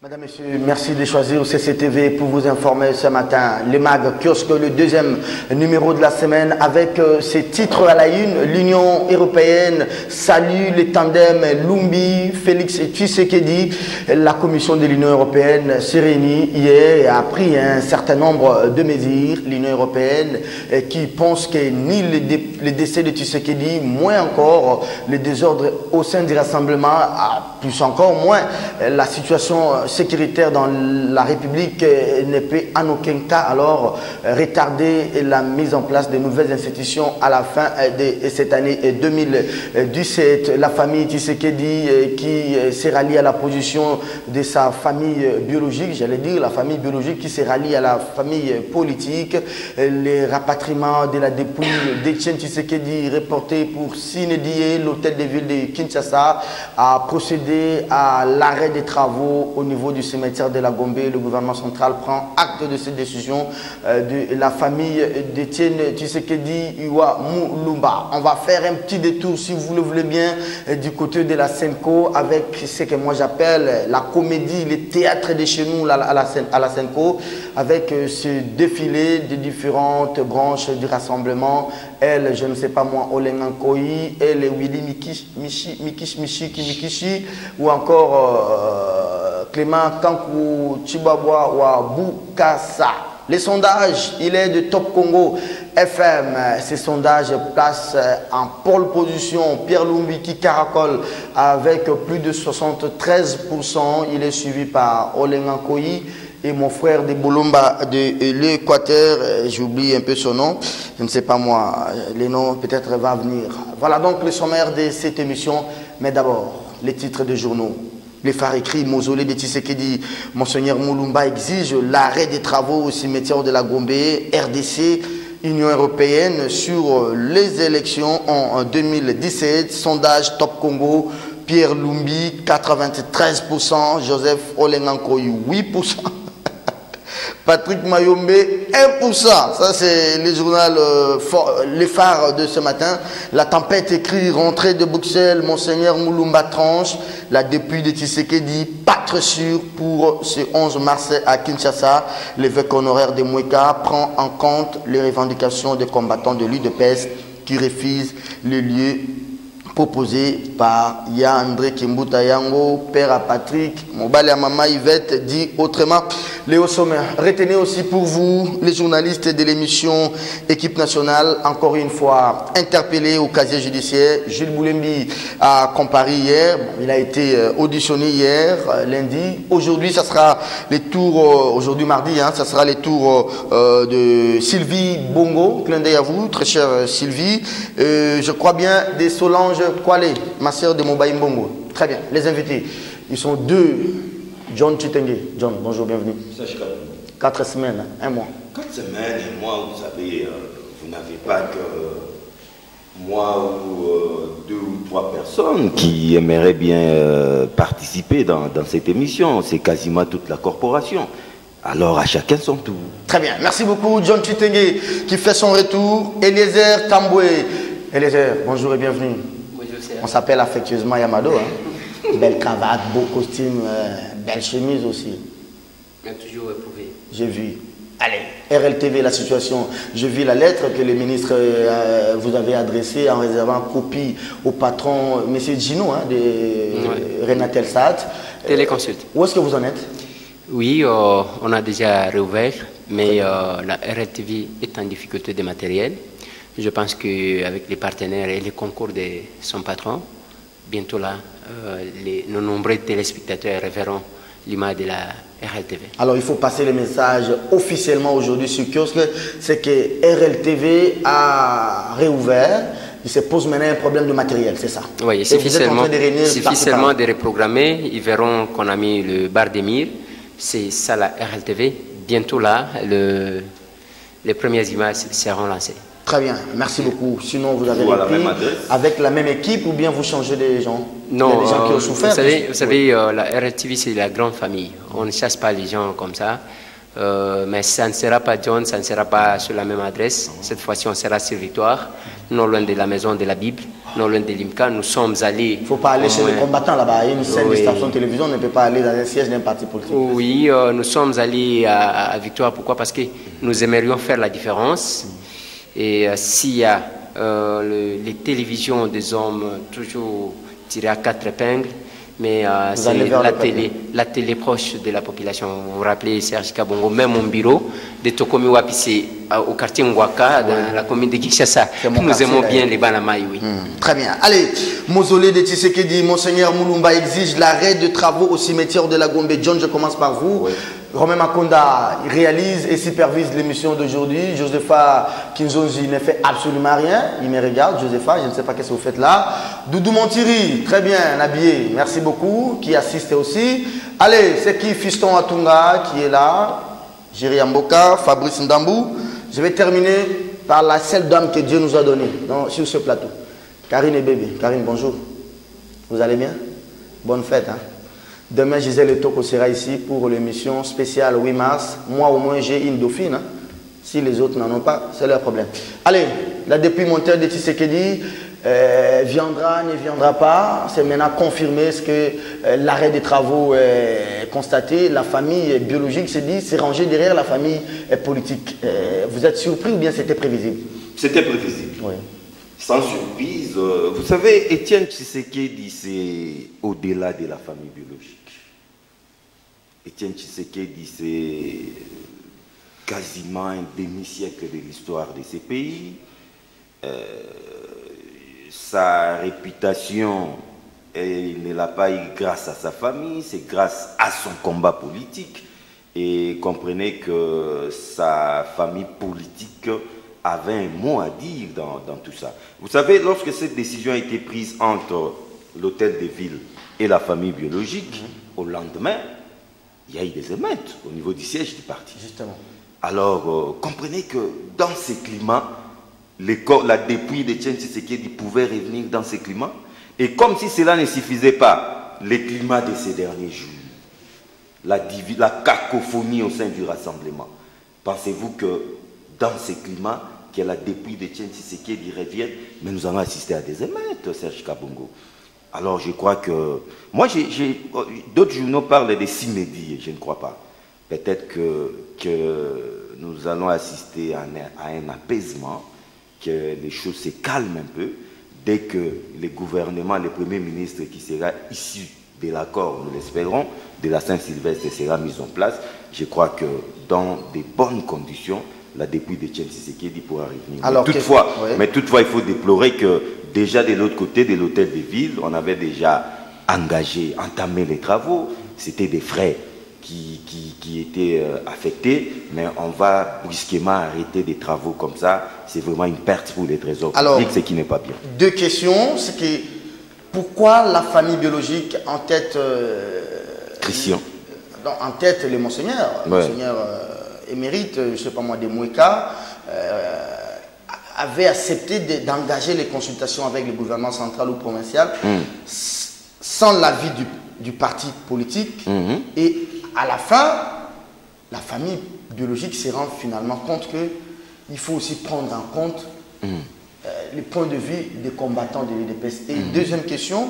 Madame, Messieurs, merci de choisir CCTV pour vous informer ce matin. Le MAG Kiosque, le deuxième numéro de la semaine avec ces titres à la une. L'Union européenne salue les tandems Lumbi, Félix Tshisekedi. La Commission de l'Union européenne s'est réunie hier et a pris un certain nombre de mesures. L'Union européenne qui pense que ni le décès de Tshisekedi, moins encore le désordre au sein du rassemblement, plus encore moins la situation sécuritaire dans la République ne peut en aucun cas alors retarder la mise en place de nouvelles institutions à la fin de cette année 2017. La famille Tshisekedi qui s'est ralliée à la position de sa famille biologique, j'allais dire la famille biologique qui s'est ralliée à la famille politique. Les rapatriements de la dépouille d'Etienne Tshisekedi reporté pour s'inédier, l'hôtel de ville de Kinshasa a procédé à l'arrêt des travaux au niveau du cimetière de la Gombe. Le gouvernement central prend acte de cette décision de la famille d'Etienne Tshisekedi Iwa Mulumba. On va faire un petit détour, si vous le voulez bien, du côté de la Senco avec ce que moi j'appelle la comédie, le théâtre de chez nous à la Senco, avec ce défilé des différentes branches du rassemblement. Elle, je ne sais pas moi, Olengankoi, elle, Willy Mikishi, ou encore Clément Kankou Chibabwa ou Boukassa. Les sondages, il est de Top Congo FM. Ces sondages placent en pole position Pierre Lumbi qui caracole avec plus de 73%. Il est suivi par Olengankoi et mon frère de Bolomba de l'Équateur, j'oublie un peu son nom, je ne sais pas moi, les noms peut-être va venir. Voilà donc le sommaire de cette émission, mais d'abord les titres de journaux. Les phares écrits, mausolée de Tshisekedi, Monseigneur Mulumba exige l'arrêt des travaux au cimetière de la Gombe, RDC, Union européenne sur les élections en 2017, sondage Top Congo, Pierre Lumbi 93%, Joseph Olengankoi 8%. Patrick Mayombe, 1%. Ça, c'est le journal, les phares de ce matin. La tempête écrit, rentrée de Bruxelles, Monseigneur Mulumba tranche. La dépouille de Tshisekedi, pas très sûr pour ce 11 mars à Kinshasa. L'évêque honoraire de Moueka prend en compte les revendications des combattants de l'UDPS qui refusent les lieux proposé par André Kimbuta Yango, père à Patrick, Mobali à Mama Yvette, dit autrement. Léo Sommer, retenez aussi pour vous, les journalistes de l'émission Équipe nationale, encore une fois interpellé au casier judiciaire. Jules Boulembi a comparé hier, il a été auditionné hier, lundi. Aujourd'hui, ça sera les tours, aujourd'hui mardi, ça sera les tours de Sylvie Bongo. Clin d'œil à vous, très chère Sylvie. Je crois bien des Solange Kwale, ma sœur de Mobaï Mbongo. Très bien, les invités, ils sont deux. John Chitenge. John, bonjour, bienvenue. 4 semaines, un mois. 4 semaines, un mois, vous savez, vous n'avez pas que moi ou 2 ou 3 personnes qui aimeraient bien participer dans cette émission. C'est quasiment toute la corporation. Alors à chacun son tour. Très bien, merci beaucoup John Chitenge qui fait son retour. Eliezer Tamboué. Eliezer, bonjour et bienvenue. Bonjour, on s'appelle affectueusement Yamado. Belle cravate, beau costume, belle chemise aussi. Mais toujours éprouvé. J'ai vu. Allez, RLTV, la situation. Je vis la lettre que le ministre vous avait adressée en réservant copie au patron, M. Gino, de Renatel Sat. Téléconsulte. Où est-ce que vous en êtes? Oui, on a déjà réouvert, mais la RLTV est en difficulté de matériel. Je pense qu'avec les partenaires et les concours de son patron, bientôt là, nos nombreux téléspectateurs reverront l'image de la RLTV. Alors il faut passer le message officiellement aujourd'hui sur Kiosque, c'est que RLTV a réouvert. Il se pose maintenant un problème de matériel, c'est ça? Oui, il suffit seulement de reprogrammer. Ils verront qu'on a mis le bar des murs. C'est ça la RLTV. Bientôt là, les premières images seront lancées. Très bien, merci beaucoup. Sinon, vous avez repris avec la même équipe ou bien vous changez des gens? Non, il y a des gens qui ont souffert. Vous savez la RLTV, c'est la grande famille. On ne chasse pas les gens comme ça. Mais ça ne sera pas John, ça ne sera pas sur la même adresse. Cette fois-ci, on sera sur Victoire, non loin de la maison de la Bible. non loin de Limca. Nous sommes allés... Il ne faut pas aller chez les combattants là-bas. Il y a une scène de station de télévision, on ne peut pas aller dans un siège d'un parti politique. Oui, nous sommes allés à Victoire. Pourquoi? Parce que nous aimerions faire la différence. Et s'il y a les télévisions des hommes toujours tirées à 4 épingles, mais c'est la télé proche de la population. Vous vous rappelez, Serge Kabongo, même mon bureau de Tokomi Wapisi au quartier Ngwaka, dans la commune de Kinshasa. Nous aimons bien les Banamaï, oui. Très bien. Allez, mausolée de Tshisekedi, Monseigneur Moulumba exige l'arrêt de travaux au cimetière de la Gombe. John, je commence par vous. Oui. Romain Makonda réalise et supervise l'émission d'aujourd'hui. Josepha Kinzonzi ne fait absolument rien. Il me regarde, Josepha, je ne sais pas qu'est-ce que vous faites là. Doudou Montiri, très bien habillé, merci beaucoup, qui assiste aussi. Allez, c'est qui Fiston Atunga qui est là, Jiri Amboka, Fabrice Ndambou. Je vais terminer par la seule dame que Dieu nous a donnée sur ce plateau. Karine et bébé. Karine, bonjour. Vous allez bien? Bonne fête, hein? Demain, Gisèle Etoko sera ici pour l'émission spéciale 8 mars. Moi, au moins, j'ai une dauphine. Hein. Si les autres n'en ont pas, c'est leur problème. Allez, la dépouille monteur de Tshisekedi viendra, ne viendra pas. C'est maintenant confirmé. Est-ce que l'arrêt des travaux est constaté? La famille biologique s'est dit, c'est rangé derrière la famille politique. Vous êtes surpris ou bien c'était prévisible? C'était prévisible. Oui. Sans surprise, vous savez, Étienne Tshisekedi, c'est au-delà de la famille biologique. Étienne Tshisekedi, c'est quasiment un demi-siècle de l'histoire de ces pays. Sa réputation, il ne l'a pas eu grâce à sa famille, c'est grâce à son combat politique. Et comprenez que sa famille politique avait un mot à dire dans tout ça. Vous savez, lorsque cette décision a été prise entre l'hôtel de ville et la famille biologique, au lendemain, il y a eu des émeutes au niveau du siège du parti. Justement. Alors, comprenez que dans ces climats, la dépouille d'Étienne Tshisekedi pouvait revenir dans ces climats. Et comme si cela ne suffisait pas, les climats de ces derniers jours, la cacophonie au sein du rassemblement. Pensez-vous que dans ces climats, que la dépouille d'Étienne Tshisekedi revienne, mais nous allons assister à des émeutes, Serge Kabongo. Alors je crois que... Moi, d'autres journaux parlent des cimédies, je ne crois pas. Peut-être que nous allons assister à un apaisement, que les choses se calment un peu, dès que le gouvernement, le Premier ministre qui sera issu de l'accord, nous l'espérons, de la Saint-Sylvestre sera mis en place. Je crois que dans de bonnes conditions, la dépouille d'Étienne Tshisekedi pourra revenir. Alors, mais toutefois, il faut déplorer que déjà de l'autre côté de l'hôtel de ville, on avait déjà entamé les travaux. C'était des frais qui étaient affectés, mais on va brusquement arrêter des travaux comme ça. C'est vraiment une perte pour les trésors publics, ce qui n'est pas bien. Deux questions. C'est que pourquoi la famille biologique en tête Christian. En tête les monseigneurs, monseigneur émérite, je ne sais pas moi, des Moueka, avait accepté d'engager les consultations avec le gouvernement central ou provincial sans l'avis du parti politique. Et à la fin, la famille biologique se rend finalement compte qu'il faut aussi prendre en compte les points de vue des combattants de l'UDPS. Et deuxième question,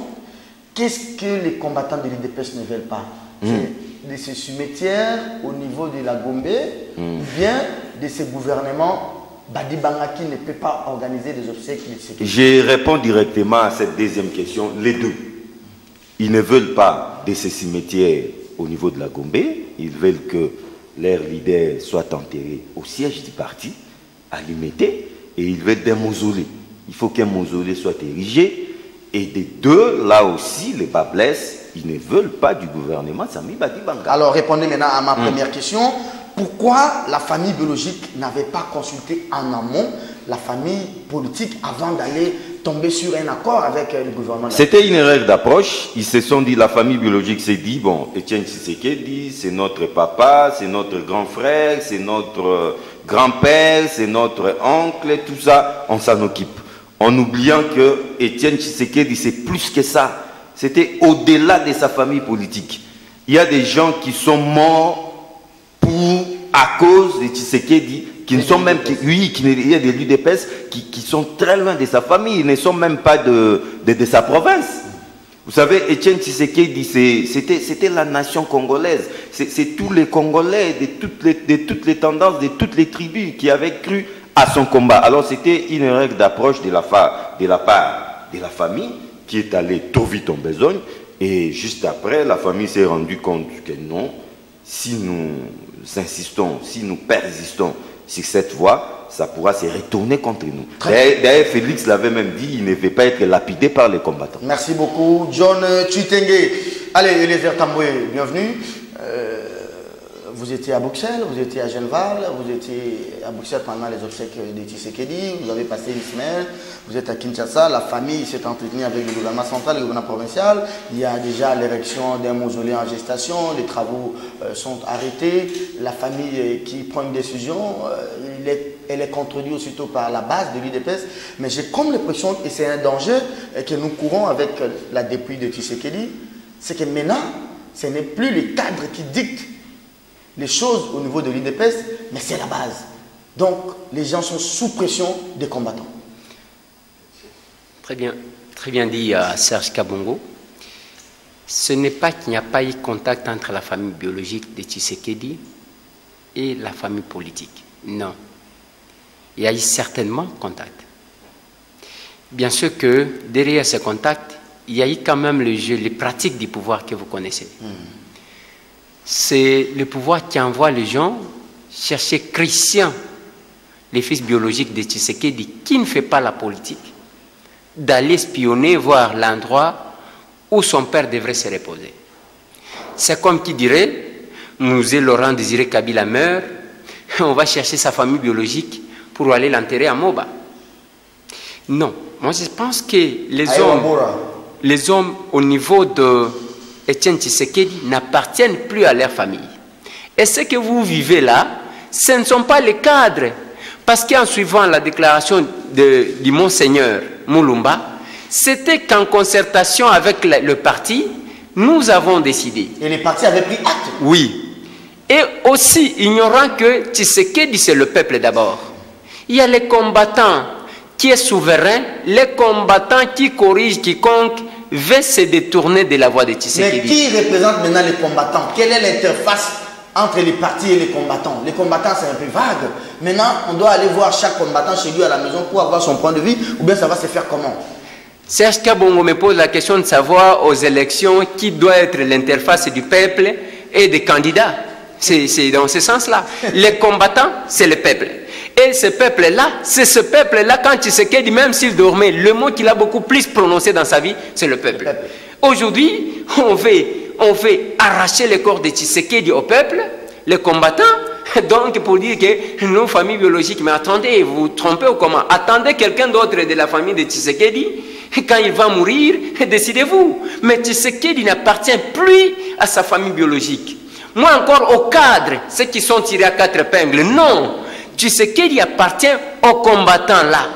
qu'est-ce que les combattants de l'UDPS ne veulent pas? De ces cimetières au niveau de la Gombe, ou bien de ces gouvernements Badibanga qui ne peut pas organiser des obsèques. Je réponds directement à cette deuxième question, les deux. Ils ne veulent pas de ces cimetières au niveau de la Gombe, ils veulent que leur leader soit enterré au siège du parti, à Limete, et ils veulent des mausolées. Il faut qu'un mausolée soit érigé, et des deux, là aussi, les bas blessent. Ils ne veulent pas du gouvernement Sami Badibanga. Alors, répondez maintenant à ma première question. Pourquoi la famille biologique n'avait pas consulté en amont la famille politique avant d'aller tomber sur un accord avec le gouvernement? C'était une erreur d'approche. Ils se sont dit, la famille biologique s'est dit, bon, Étienne Tshisekedi, c'est notre papa, c'est notre grand frère, c'est notre grand-père, c'est notre oncle, tout ça, on s'en occupe. En oubliant que Étienne Tshisekedi, c'est plus que ça. C'était au-delà de sa famille politique. Il y a des gens qui sont morts à cause de Tshisekedi, ne sont même, il y a des l'UDPS qui sont très loin de sa famille, ils ne sont même pas de sa province. Vous savez, Etienne Tshisekedi, c'était la nation congolaise. C'est tous les Congolais, de toutes les tendances, de toutes les tribus qui avaient cru à son combat. Alors c'était une règle d'approche de la part de la famille qui est allée trop vite en besogne. Et juste après, la famille s'est rendue compte que non, si nous insistons, si nous persistons sur cette voie, ça pourra se retourner contre nous. D'ailleurs, Félix l'avait même dit, il ne veut pas être lapidé par les combattants. Merci beaucoup, John Chitenge. Allez, Eliezer Tamboué, bienvenue. Vous étiez à Bruxelles, vous étiez à Genval, vous étiez à Bruxelles pendant les obsèques de Tshisekedi, vous avez passé une semaine, vous êtes à Kinshasa, la famille s'est entretenue avec le gouvernement central, le gouvernement provincial, il y a déjà l'érection d'un mausolée en gestation, les travaux sont arrêtés, la famille qui prend une décision, elle est contredite aussitôt par la base de l'UDPS, mais j'ai comme l'impression que c'est un danger que nous courons avec la dépouille de Tshisekedi, c'est que maintenant, ce n'est plus les cadres qui dictent les choses au niveau de l'UDPS, mais c'est la base. Donc, les gens sont sous pression des combattants. Très bien dit Serge Kabongo. Ce n'est pas qu'il n'y a pas eu contact entre la famille biologique de Tshisekedi et la famille politique. Non. Il y a eu certainement contact. Bien sûr que derrière ce contact, il y a eu quand même le jeu, les pratiques du pouvoir que vous connaissez. C'est le pouvoir qui envoie les gens chercher Christian, le fils biologique de Tshisekedi, qui ne fait pas la politique, d'aller espionner, voir l'endroit où son père devrait se reposer. C'est comme qui dirait, nous et Laurent Désiré Kabila meurt, on va chercher sa famille biologique pour aller l'enterrer à Moba. Non, moi je pense que les hommes au niveau de Etienne Tshisekedi n'appartiennent plus à leur famille. Et ce que vous vivez là, ce ne sont pas les cadres. Parce qu'en suivant la déclaration du Monseigneur Moulumba, c'était qu'en concertation avec le parti, nous avons décidé. Et les partis avaient pris acte. Oui. Et aussi, ignorant que Tshisekedi, c'est le peuple d'abord. Il y a les combattants qui est souverain, les combattants qui corrigent quiconque veut se détourner de la voie de Tshisekedi. Mais qui représente maintenant les combattants? Quelle est l'interface entre les partis et les combattants? Les combattants, c'est un peu vague. Maintenant, on doit aller voir chaque combattant chez lui à la maison pour avoir son point de vue, ou bien ça va se faire comment? Serge Kabongo me pose la question de savoir aux élections qui doit être l'interface du peuple et des candidats. C'est dans ce sens-là. Les combattants, c'est le peuple. Et ce peuple-là, c'est ce peuple-là, quand Tshisekedi, même s'il dormait, le mot qu'il a beaucoup plus prononcé dans sa vie, c'est le peuple. Aujourd'hui, on veut arracher le corps de Tshisekedi au peuple, les combattants, donc pour dire que nos familles biologiques, mais attendez, vous vous trompez ou comment? Attendez quelqu'un d'autre de la famille de Tshisekedi, quand il va mourir, décidez-vous. Mais Tshisekedi n'appartient plus à sa famille biologique. Moi encore aux cadres, ceux qui sont tirés à quatre épingles, non. Tshisekedi appartient aux combattants là.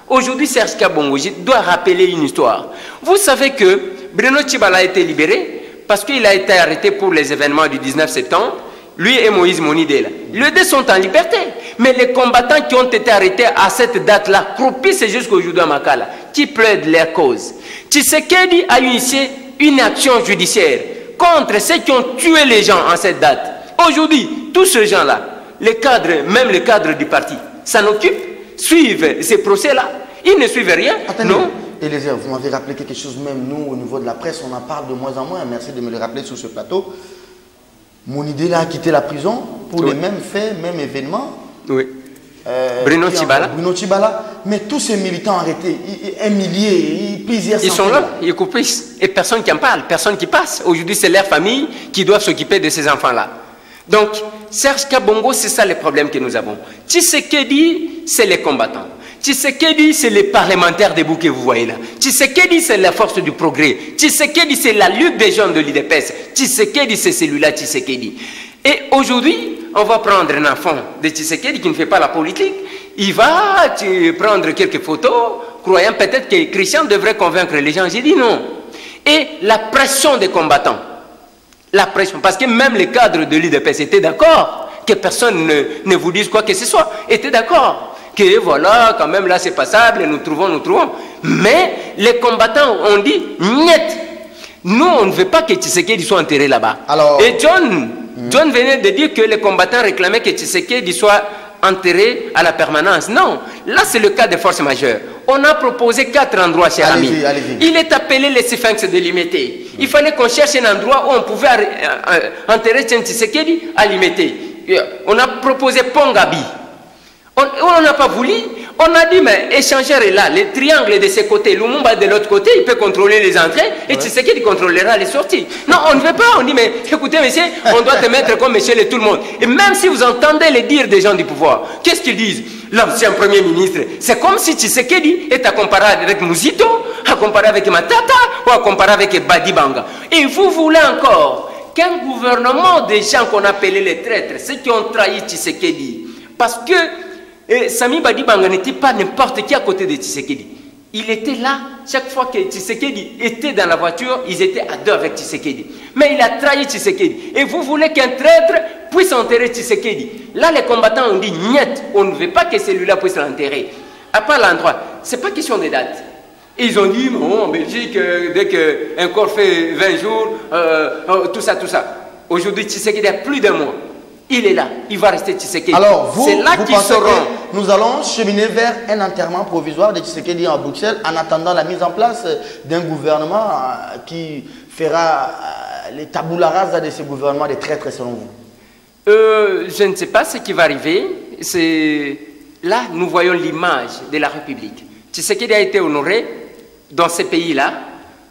Aujourd'hui, Serge Kabongo, je dois rappeler une histoire. Vous savez que Bruno Tshibala a été libéré parce qu'il a été arrêté pour les événements du 19 septembre. Lui et Moïse Monidela. Les deux sont en liberté. Mais les combattants qui ont été arrêtés à cette date-là, croupissent jusqu'aujourd'hui à Makala, qui plaident leur cause. Tshisekedi a initié une action judiciaire contre ceux qui ont tué les gens en cette date. Aujourd'hui, tous ces gens-là, les cadres, même les cadres du parti, s'en occupent, suivent ces procès-là. Ils ne suivent rien. Attendez, non. Eliezer, vous m'avez rappelé quelque chose, même nous, au niveau de la presse, on en parle de moins en moins. Merci de me le rappeler sur ce plateau. Monidela a quitté la prison pour les mêmes faits, mêmes événements. Oui. Bruno Tshibala. Bruno Tshibala. Mais tous ces militants arrêtés, un millier, plusieurs centaines. Ils sont là, ils coupissent. Et personne qui en parle, personne qui passe. Aujourd'hui, c'est leur famille qui doivent s'occuper de ces enfants-là. Donc, Serge Kabongo, c'est ça le problème que nous avons. Tshisekedi, c'est les combattants. Tshisekedi, c'est les parlementaires debout que vous voyez là. Tshisekedi, c'est la force du progrès. Tshisekedi, c'est la lutte des gens de l'UDPS. Tshisekedi, c'est celui-là, Tshisekedi. Et aujourd'hui, on va prendre un enfant de Tshisekedi qui ne fait pas la politique. Il va prendre quelques photos, croyant peut-être que Christian devrait convaincre les gens. J'ai dit non. Et la pression des combattants. La pression, parce que même les cadres de l'UDPS étaient d'accord que personne ne vous dise quoi que ce soit. Était d'accord que voilà, quand même là c'est passable, nous trouvons. Mais les combattants ont dit, niet, nous on ne veut pas que Tshisekedi soit enterré là-bas. Et John venait de dire que les combattants réclamaient que Tshisekedi soit enterré à la permanence. Non, là c'est le cas des forces majeures. On a proposé 4 endroits, cher ami. Il est appelé les Sphinx de Limité. Il fallait qu'on cherche un endroit où on pouvait enterrer Tshisekedi à Limité. On a proposé Pongabi. On n'a pas voulu. On a dit, mais échangeur est là, les triangles de ce côté, Lumumba de l'autre côté, il peut contrôler les entrées et Tshisekedi contrôlera les sorties. Non, on ne veut pas. On dit, mais écoutez, monsieur, on doit te mettre comme monsieur et tout le monde. Et même si vous entendez les dires des gens du pouvoir, qu'est-ce qu'ils disent? L'ancien premier ministre, c'est comme si Tshisekedi est à comparer avec Mouzito, à comparer avec Matata ou à comparer avec Badibanga. Et vous voulez encore qu'un gouvernement des gens qu'on appelait les traîtres, ceux qui ont trahi Tshisekedi, parce que Sami Badibanga n'était pas n'importe qui à côté de Tshisekedi. Il était là, chaque fois que Tshisekedi était dans la voiture, ils étaient à deux avec Tshisekedi. Mais il a trahi Tshisekedi. Et vous voulez qu'un traître puisse enterrer Tshisekedi. Là, les combattants ont dit, niet, on ne veut pas que celui-là puisse l'enterrer. À part l'endroit, ce n'est pas question de date. Ils ont dit, bon, en Belgique, dès qu'un corps fait 20 jours, tout ça. Aujourd'hui, Tshisekedi a plus d'un mois. Il est là, il va rester Tshisekedi. Alors, vous pensez seront... que nous allons cheminer vers un enterrement provisoire de Tshisekedi en Bruxelles en attendant la mise en place d'un gouvernement qui fera les tabula rasa de ce gouvernement des traîtres selon vous? Je ne sais pas ce qui va arriver. Là, nous voyons l'image de la République. Tshisekedi a été honoré dans ces pays-là,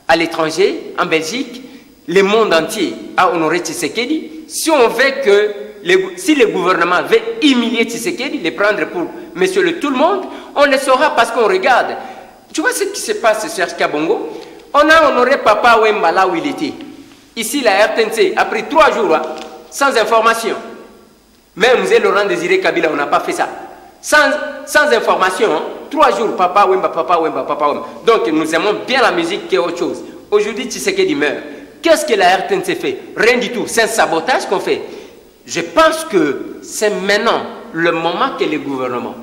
à l'étranger, en Belgique. Le monde entier a honoré Tshisekedi. Si on veut que si le gouvernement veut humilier Tshisekedi, les prendre pour monsieur le tout le monde, on le saura parce qu'on regarde. Tu vois ce qui se passe, Serge Kabongo? On a honoré Papa Wemba là où il était. Ici, la RTNC a pris 3 jours sans information. Même nous, Laurent Désiré Kabila, on n'a pas fait ça. Sans information, 3 jours, Papa Wemba. Donc nous aimons bien la musique qui est autre chose. Aujourd'hui, Tshisekedi meurt. Qu'est-ce que la RTNC fait? Rien du tout. C'est un sabotage qu'on fait. Je pense que c'est maintenant le moment que le gouvernement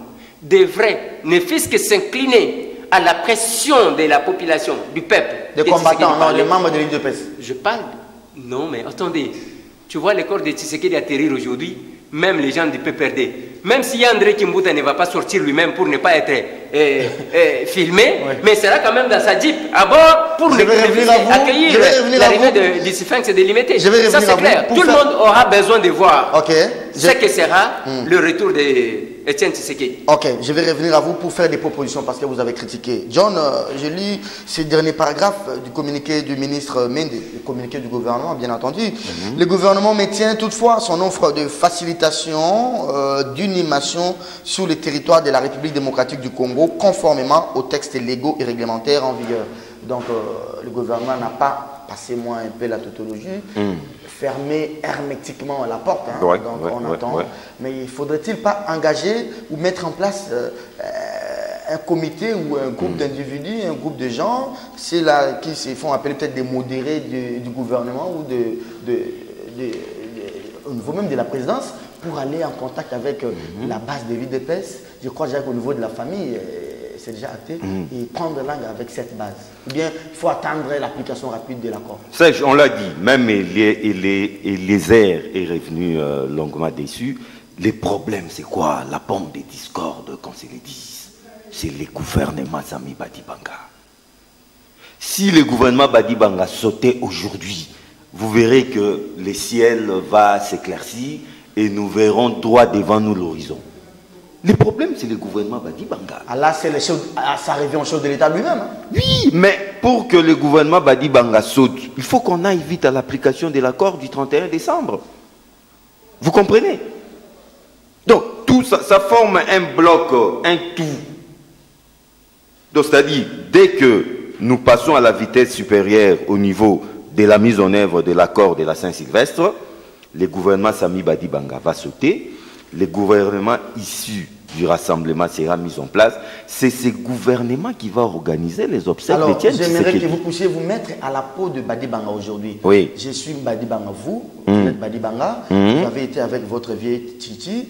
devrait ne fût-ce que s'incliner à la pression de la population, du peuple. Des combattants, non, les membres de l'UDPS. Je parle. Non, mais attendez. Tu vois le corps de Tshisekedi atterrir aujourd'hui, même les gens du PPRD. Même si André Kimbuta ne va pas sortir lui-même pour ne pas être filmé, mais sera quand même dans sa jeep à bord pour accueillir l'arrivée du Sphinx de Limité. Ça c'est clair. Tout le monde aura besoin de voir ce que sera le retour d'Etienne Tshisekedi. Ok, je vais revenir à vous pour faire des propositions parce que vous avez critiqué. John, j'ai lu ces derniers paragraphes du communiqué du ministre Mende, le communiqué du gouvernement, bien entendu. Le gouvernement maintient toutefois son offre de facilitation d'unimation sur le territoire de la République démocratique du Congo, conformément aux textes légaux et réglementaires en vigueur. Donc, le gouvernement n'a pas, passez-moi un peu la tautologie, fermé hermétiquement la porte. Hein, donc, on attend. Mais il ne faudrait-il pas engager ou mettre en place un comité ou un groupe d'individus, un groupe de gens, c'est là qui se font appeler peut-être des modérés du gouvernement ou au niveau même de la présidence, pour aller en contact avec la base de l'UDPS. Je crois déjà qu'au niveau de la famille, c'est déjà acté, et prendre langue avec cette base. Ou bien, il faut attendre l'application rapide de l'accord. Serge, on l'a dit, même Eliezer est revenu longuement déçu. Les problèmes, c'est quoi? La pompe des discordes, quand c'est les 10. C'est le gouvernement Sami Badibanga. Si le gouvernement Badibanga sautait aujourd'hui, vous verrez que le ciel va s'éclaircir et nous verrons droit devant nous l'horizon. Le problème, c'est le gouvernement Badibanga. Ah là, ça revient aux choses de l'État lui-même. Hein? Oui, mais pour que le gouvernement Badibanga saute, il faut qu'on aille vite à l'application de l'accord du 31 décembre. Vous comprenez? Donc, tout ça, ça forme un bloc, un tout. Donc, c'est-à-dire, dès que nous passons à la vitesse supérieure au niveau de la mise en œuvre de l'accord de la Saint-Sylvestre, le gouvernement Sami Badibanga va sauter. Le gouvernement issu du rassemblement sera mis en place, c'est ce gouvernement qui va organiser les obsèques de d'Étienne Tshisekedi. J'aimerais que vous puissiez vous mettre à la peau de Badi Banga aujourd'hui. Oui. Je suis Badi Banga, vous êtes Badi Banga, vous avez été avec votre vieille Titi,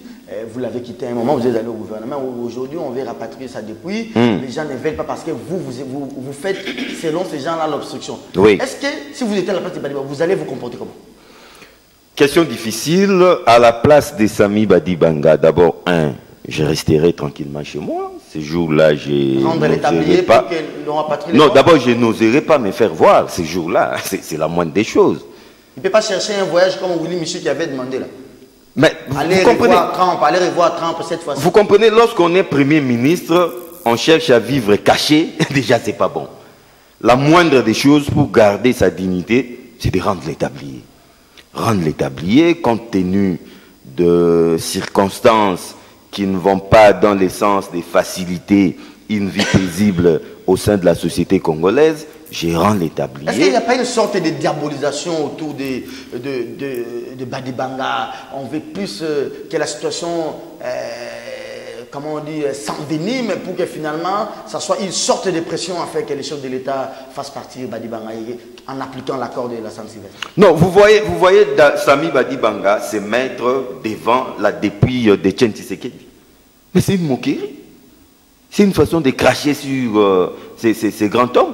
vous l'avez quitté à un moment, vous êtes allé au gouvernement. Aujourd'hui, on veut rapatrier ça depuis. Les gens ne veulent pas parce que vous faites, selon ces gens-là, l'obstruction. Oui. Est-ce que si vous étiez à la place de Badi Banga, vous allez vous comporter comment? Question difficile. À la place de Sami Badi Banga, d'abord, je resterai tranquillement chez moi. Ces jours-là, je n'oserai pas. Non, d'abord, je n'oserai pas me faire voir ces jours-là. C'est la moindre des choses. Il ne peut pas chercher un voyage comme Willy Michel qui avait demandé là. Mais allez revoir Trump cette fois-ci. Vous comprenez, lorsqu'on est Premier ministre, on cherche à vivre caché. Déjà, c'est pas bon. La moindre des choses pour garder sa dignité, c'est de rendre l'établier. Rendre l'établier compte tenu de circonstances qui ne vont pas dans le sens de faciliter une vie paisible au sein de la société congolaise, je rends l'établier. Est-ce qu'il n'y a pas une sorte de diabolisation autour de Badi Banga? On veut plus que la situation, comment on dit, s'envenime pour que finalement, ça soit une sorte de pression à faire que les chefs de l'État fassent partir Badi Banga en appliquant l'accord de la Saint-Sylvestre. Non, vous voyez Sami Badi Banga se mettre devant la dépouille d'Étienne Tshisekedi. Mais c'est une moquerie. C'est une façon de cracher sur ces grands hommes.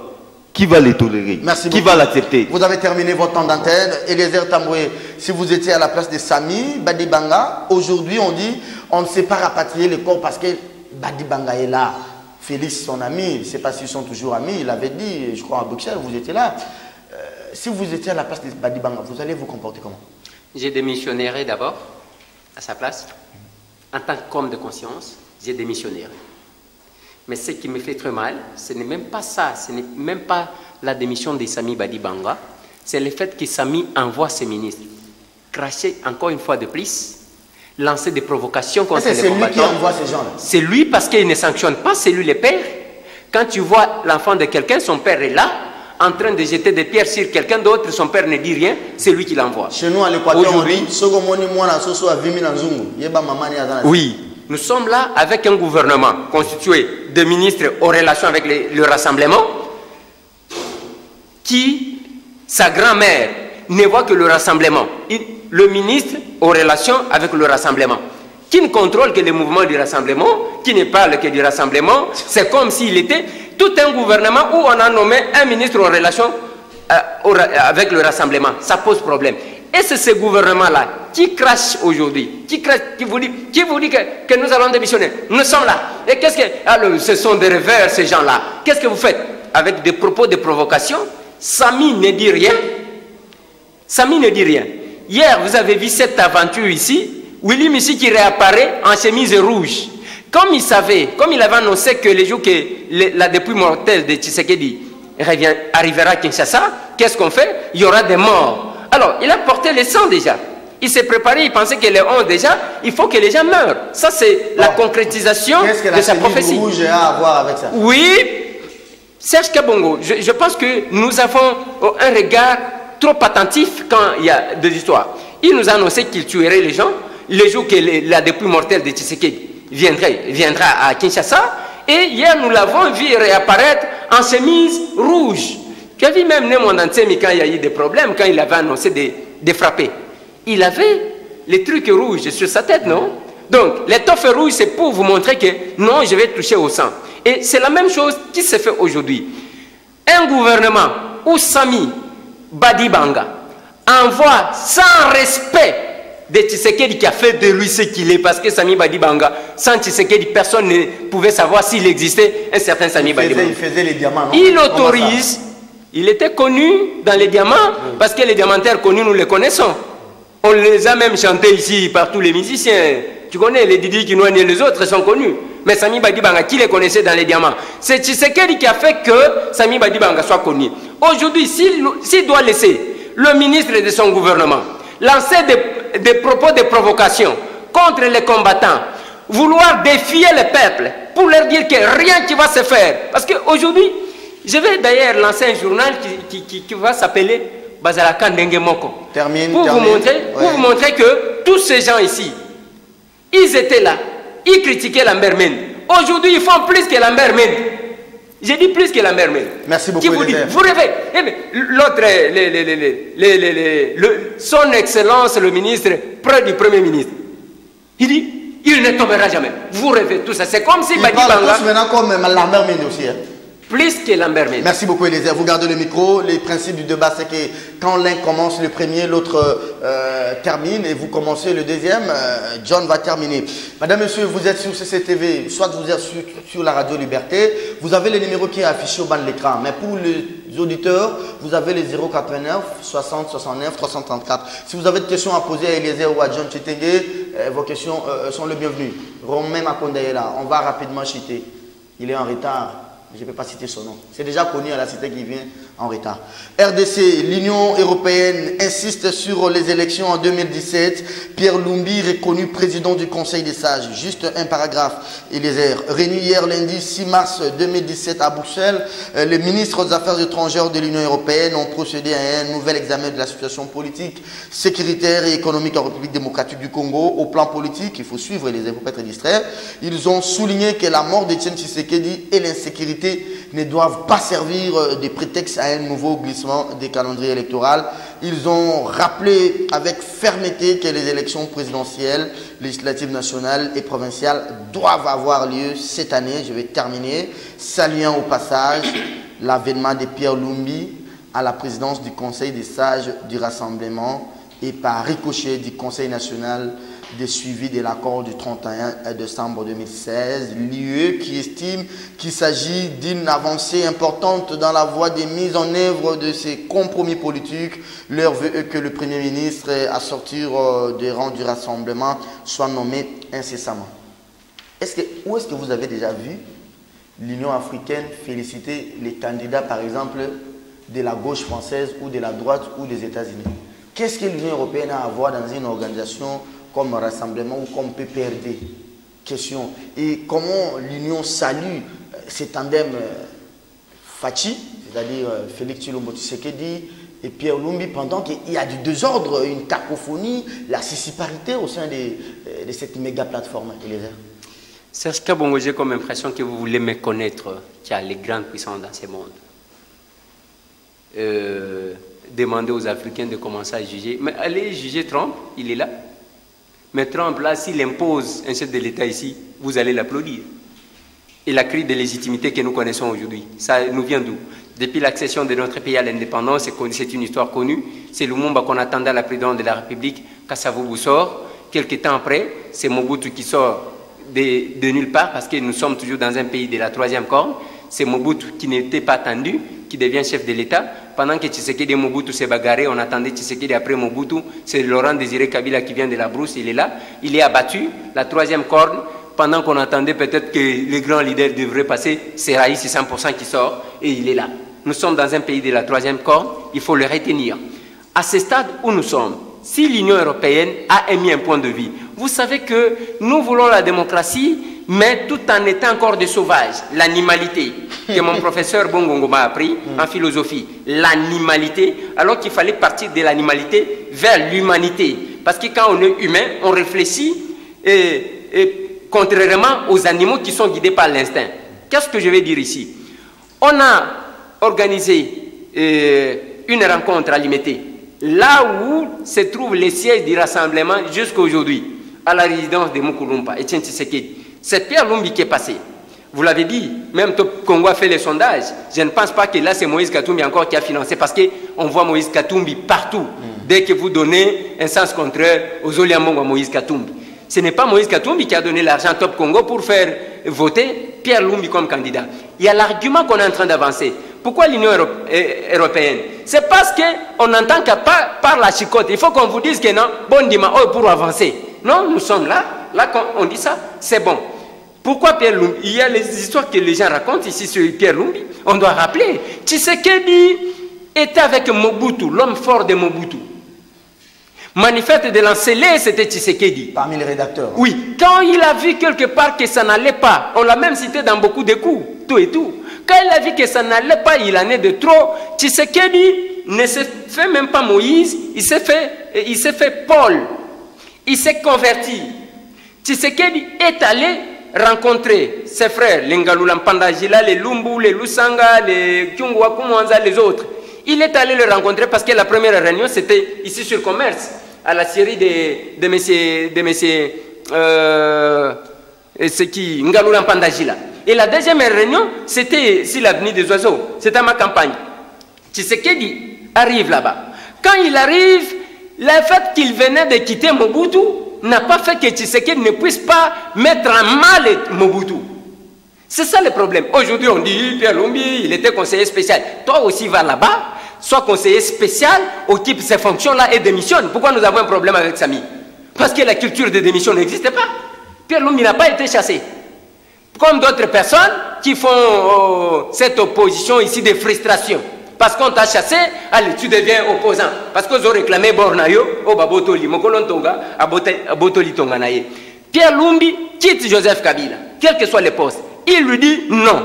Qui va les tolérer? Merci Qui beaucoup. va l'accepter? Vous avez terminé votre temps d'antenne. Eliezer Tamboué, si vous étiez à la place de Sami Badi Banga, aujourd'hui on dit on ne sait pas rapatrier le corps parce que Badi Banga est là. Félix, son ami, je ne sais pas s'ils sont toujours amis, il avait dit, je crois à Bruxelles, vous étiez là. Si vous étiez à la place de Badi Banga, vous allez vous comporter comment? J'ai démissionnerai d'abord à sa place. En tant qu'homme de conscience, j'ai démissionnerai. Mais ce qui me fait très mal, ce n'est même pas ça, ce n'est même pas la démission de Sami Badi Banga, c'est le fait que Sami envoie ses ministres cracher encore une fois de plus, lancer des provocations contre les combattants. C'est lui qui envoie ces gens-là. C'est lui parce qu'il ne sanctionne pas, c'est lui le père. Quand tu vois l'enfant de quelqu'un, son père est là, en train de jeter des pierres sur quelqu'un d'autre, son père ne dit rien, c'est lui qui l'envoie. Chez nous à l'Équateur, aujourd'hui, oui. Nous sommes là avec un gouvernement constitué de ministres aux relations avec le rassemblement qui, sa grand-mère, ne voit que le rassemblement. Le ministre aux relations avec le rassemblement, qui ne contrôle que les mouvements du rassemblement, qui ne parle que du rassemblement. C'est comme s'il était tout un gouvernement où on a nommé un ministre aux relations avec le rassemblement. Ça pose problème. Et c'est ce gouvernement-là qui crache aujourd'hui, qui vous dit que nous allons démissionner. Nous sommes là. Et qu'est-ce que... Alors, ce sont des revers, ces gens-là. Qu'est-ce que vous faites? Avec des propos de provocation, Sami ne dit rien. Sami ne dit rien. Hier, vous avez vu cette aventure ici, Willy Michi qui réapparaît en chemise rouge. Comme il savait, comme il avait annoncé que les jours que la dépouille mortelle de Tshisekedi arrivera à Kinshasa, qu'est-ce qu'on fait? Il y aura des morts. Alors, il a porté le sang déjà. Il s'est préparé, il pensait que les 11 déjà, il faut que les gens meurent. Ça, c'est la concrétisation de sa prophétie. Qu'est-ce que la rouge a à voir avec ça? Oui, Serge Kabongo, je pense que nous avons un regard trop attentif quand il y a des histoires. Il nous a annoncé qu'il tuerait les gens le jour que la dépouille mortelle de Tshisekedi viendra à Kinshasa. Et hier, nous l'avons vu réapparaître en chemise rouge. Tu as vu même Némon Antsemi quand il y a eu des problèmes, quand il avait annoncé de frapper. Il avait les trucs rouges sur sa tête, non? Donc, l'étoffe rouge, c'est pour vous montrer que non, je vais toucher au sang. Et c'est la même chose qui se fait aujourd'hui. Un gouvernement où Sami Badi Banga envoie sans respect de Tshisekedi qui a fait de lui ce qu'il est, parce que Sami Badi Banga, sans Tshisekedi, personne ne pouvait savoir s'il existait un certain Sami Badi Banga. Il faisait les diamants, non? Il autorise, il était connu dans les diamants, parce que les diamantaires connus, nous les connaissons. On les a même chantés ici par tous les musiciens. Tu connais les Didi Kinoan et les autres sont connus. Mais Sami Badi Banga, qui les connaissait dans les diamants? C'est Tshisekedi qui a fait que Sami Badi Banga soit connu. Aujourd'hui, s'il doit laisser le ministre de son gouvernement lancer des propos de provocation contre les combattants, vouloir défier le peuple pour leur dire que rien qui va se faire. Parce qu'aujourd'hui, je vais d'ailleurs lancer un journal qui va s'appeler Bazalaka Ndenge Moko. Pour vous montrer que tous ces gens ici, ils étaient là ils critiquaient Lambert Mende. Aujourd'hui, ils font plus que Lambert Mende. J'ai dit plus que Lambert Mende. Merci beaucoup. Qui vous dit, vous rêvez. L'autre, son Excellence, le ministre, près du Premier ministre, il dit, il ne tombera jamais. Vous rêvez tout ça. C'est comme si Badi Banga... tous maintenant comme Lambert Mende aussi. Hein. Plus que Lambert Mende. Merci beaucoup, Eliezer. Vous gardez le micro. Les principes du débat, c'est que quand l'un commence le premier, l'autre termine et vous commencez le deuxième, John va terminer. Madame, Monsieur, vous êtes sur CCTV, soit vous êtes sur la radio Liberté. Vous avez le numéro qui est affiché au bas de l'écran. Mais pour les auditeurs, vous avez les 089 60 69 334. Si vous avez des questions à poser à Eliezer ou à John Chitenge, vos questions sont les bienvenues. Romain Makonde est là. On va rapidement chiter. Il est en retard. Je ne peux pas citer son nom. C'est déjà connu à la cité qui vient en retard. RDC, l'Union européenne insiste sur les élections en 2017. Pierre Lumbi, reconnu président du Conseil des sages. Juste un paragraphe, Eliezer. Réuni hier lundi 6 mars 2017 à Bruxelles, les ministres des Affaires étrangères de l'Union européenne ont procédé à un nouvel examen de la situation politique, sécuritaire et économique en République démocratique du Congo. Au plan politique, il faut suivre les infos, pas être distrait. Ils ont souligné que la mort d'Etienne Tshisekedi et l'insécurité ne doivent pas servir de prétexte à un nouveau glissement des calendriers électoraux. Ils ont rappelé avec fermeté que les élections présidentielles, législatives nationales et provinciales doivent avoir lieu cette année. Je vais terminer, saluant au passage l'avènement de Pierre Lumbi à la présidence du Conseil des sages du Rassemblement et par ricochet du Conseil national de suivi de l'accord du 31 décembre 2016, l'UE qui estime qu'il s'agit d'une avancée importante dans la voie de mise en œuvre de ces compromis politiques. Leur veut que le Premier ministre, à sortir des rangs du Rassemblement, soit nommé incessamment. Où est-ce que vous avez déjà vu l'Union africaine féliciter les candidats, par exemple, de la gauche française ou de la droite ou des États-Unis? Qu'est-ce que l'Union européenne a à voir dans une organisation comme Rassemblement ou comme PPRD? Question. Et comment l'Union salue ces tandems Fachi, c'est-à-dire Félix Tshilombo Tshisekedi et Pierre Lumbi, pendant qu'il y a du désordre, une cacophonie, la scisparité au sein de cette méga plateforme, Eliezer? Serge Kabongo, j'ai comme impression que vous voulez me connaître, qu'il y a les grandes puissances dans ce monde. Demander aux Africains de commencer à juger. Mais allez juger Trump, il est là. Mais Trump, là, s'il impose un chef de l'État ici, vous allez l'applaudir. Et la crise de légitimité que nous connaissons aujourd'hui, ça nous vient d'où? Depuis l'accession de notre pays à l'indépendance, c'est une histoire connue. C'est Lumumba qu'on attendait à la présidence de la République, Kasavubu sort. Quelques temps après, c'est Mobutu qui sort de nulle part, parce que nous sommes toujours dans un pays de la troisième corde. C'est Mobutu qui n'était pas attendu, qui devient chef de l'État. Pendant que Tshisekedi et Mobutu s'est bagarré, on attendait Tshisekedi après Mobutu. C'est Laurent Désiré Kabila qui vient de la brousse, il est là. Il est abattu, la troisième corde. Pendant qu'on attendait peut-être que les grands leaders devraient passer, c'est Raïs, c'est 100% qui sort et il est là. Nous sommes dans un pays de la troisième corde, il faut le retenir. À ce stade où nous sommes, si l'Union européenne a émis un point de vue, vous savez que nous voulons la démocratie, mais tout en étant encore des sauvages, l'animalité, que mon professeur Bongongo m'a appris en philosophie, l'animalité, alors qu'il fallait partir de l'animalité vers l'humanité. Parce que quand on est humain, on réfléchit et contrairement aux animaux qui sont guidés par l'instinct. Qu'est-ce que je vais dire ici? On a organisé une rencontre à Limité, là où se trouve les sièges du rassemblement jusqu'à aujourd'hui, à la résidence de Mukurumpa, Etienne Tshisekedi. C'est Pierre Lumbi qui est passé. Vous l'avez dit, même Top Congo a fait les sondages. Je ne pense pas que là, c'est Moïse Katumbi encore qui a financé, parce qu'on voit Moïse Katumbi partout. Dès que vous donnez un sens contraire aux Oliambongo à Moïse Katumbi. Ce n'est pas Moïse Katumbi qui a donné l'argent à Top Congo pour faire voter Pierre Lumbi comme candidat. Il y a l'argument qu'on est en train d'avancer. Pourquoi l'Union européenne? C'est parce qu'on entend qu'à par la chicotte, il faut qu'on vous dise que non, bon dima, pour avancer. Non, nous sommes là. Là, quand on dit ça, c'est bon. Pourquoi Pierre Lumbi? Il y a les histoires que les gens racontent ici sur Pierre Lumbi. On doit rappeler. Tshisekedi était avec Mobutu, l'homme fort de Mobutu. Manifeste de l'Ancélé, c'était Tshisekedi. Parmi les rédacteurs. Oui. Quand il a vu quelque part que ça n'allait pas, on l'a même cité dans beaucoup de coups, tout et tout. Quand il a vu que ça n'allait pas, il en est de trop. Tshisekedi ne s'est fait même pas Moïse, il s'est fait Paul. Il s'est converti. Tshisekedi est allé rencontrer ses frères, les Ngalula Mpandajila, les Lumbu, les Lusanga, les Kyungwa Kumwanza, les autres. Il est allé les rencontrer parce que la première réunion, c'était ici sur Commerce, à la série de messieurs c'est qui Ngalula Mpandajila. Et la deuxième réunion, c'était ici l'avenue des Oiseaux, c'était ma campagne. Tshisekedi arrive là-bas. Quand il arrive, le fait qu'il venait de quitter Mobutu n'a pas fait que Tshisekedi ne puisse pas mettre en mal Mobutu. C'est ça le problème. Aujourd'hui, on dit Pierre Lumbi, il était conseiller spécial. Toi aussi, va là-bas, sois conseiller spécial, occupe ces fonctions-là et démissionne. Pourquoi nous avons un problème avec Samy? Parce que la culture de démission n'existe pas. Pierre Lumbi n'a pas été chassé. Comme d'autres personnes qui font cette opposition ici de frustration. Parce qu'on t'a chassé, allez, tu deviens opposant. Parce qu'ils ont réclamé Bornayo, au Babotoli, Mokolon Tonga, à Botoli Tonga Naye. Pierre Lumbi quitte Joseph Kabila, quel que soit le poste. Il lui dit non.